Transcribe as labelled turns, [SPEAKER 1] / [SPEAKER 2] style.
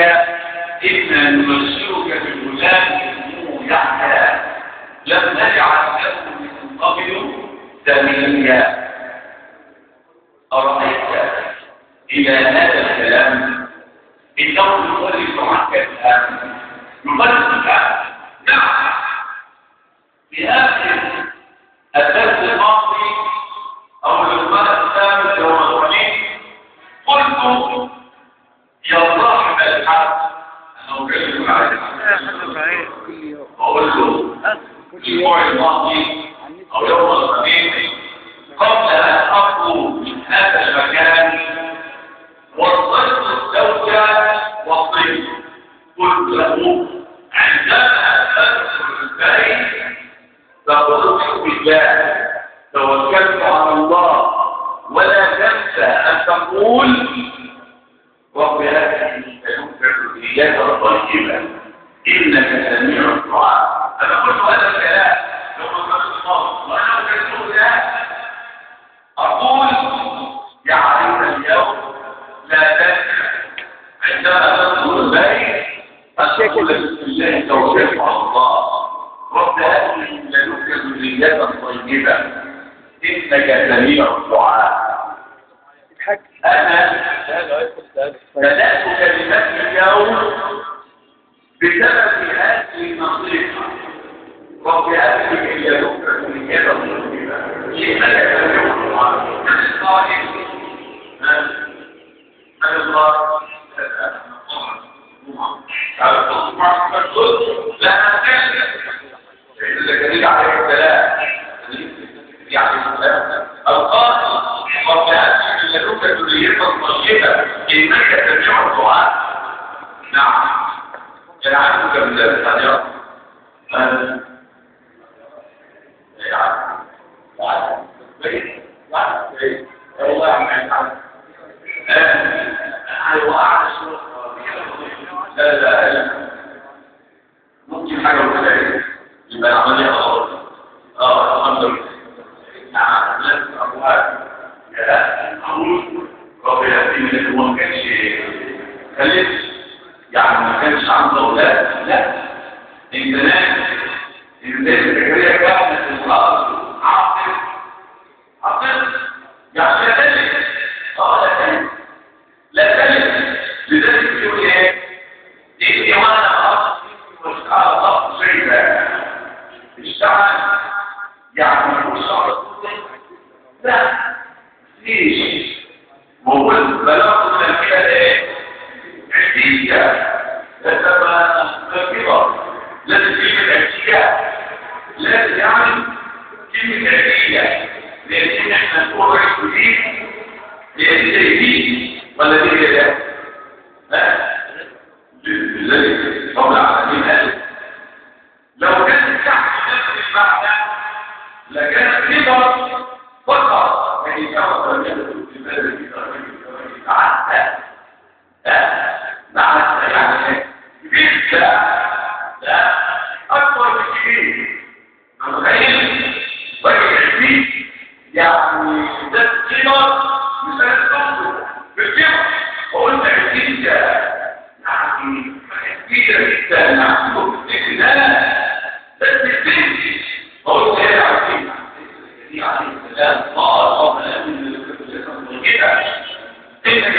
[SPEAKER 1] زكريا إنا نبشرك بغلام اسمه يحيى لم نجعل له من قبل سميا. أرأيت إلى هذا الكلام إنه يخلص عنك الهم، يخلص عنك. نعم، في آخر الدرس الماضي أو الإخوان الثالث يوم الخميس قلت يا صاحب الحق أنا أكلمك على أقول له الأسبوع الماضي أو يوم الخميس قبل أن أخرج من هذا المكان وصلت الزوجة والطفل قلت له عندما أدخل البيت فقلت بالله توكلت على الله ولا تنسى أن تقول رب هذه ذرية طيبة إنك سميع الدعاء. أنا قلت هذا الكلام لو قلت الله وأنا أكلمه ذلك أقول يا عليك اليوم لا تنسى عندما تدخل البيت أقول بسم الله توكلت على الله رب هذه ذرية طيبة إنك سميع الدعاء. أنا بدأت كلمتي اليوم بسبب هذه النصيحة رب هذه ذرية طيبة إنك سميع الدعاء. من الصالح من الله لا نتكلم زكريا عليه السلام القائل رب هذه لدنك ذرية طيبة إنك سميع الدعاء. نعم كان عندك من ذلك لا ممكن حاجة مختلفة يبقى العملية غلط. الحمد لله. نعم لازم أبوها أقول رب يهديني لكن ما كانش خليت يعني ما كانش عنده أولاد. لا إن زمان إن زكريا كانت المرأة عاقل يعني لا تلد لا تلد لذلك يقول إيه إني وأنا واشتعل ضغط شيئا اشتعل يعني مش شعر لا ليش هو بلغت من كده ايه عدية لما كبر لازم كلمة عدية لازم يعني كلمة عدية لأن احنا نقول رجل جديد لأن جديد ولا دي كده لا لذلك قول عالمين قال لو كانت تحت نفس المعنى لكانت كبر فقط يعني كما تنجد في بلد تعالى معنى يعني كبير لا أكبر من كبير متخيل وجه كبير يعني ده كبر مثال الصوت بالكبر وقلت عزيز يعني كبيرة جدا نعمله لا بس البنت قلت يا عزيز عليه السلام قال قبل أن كده إنك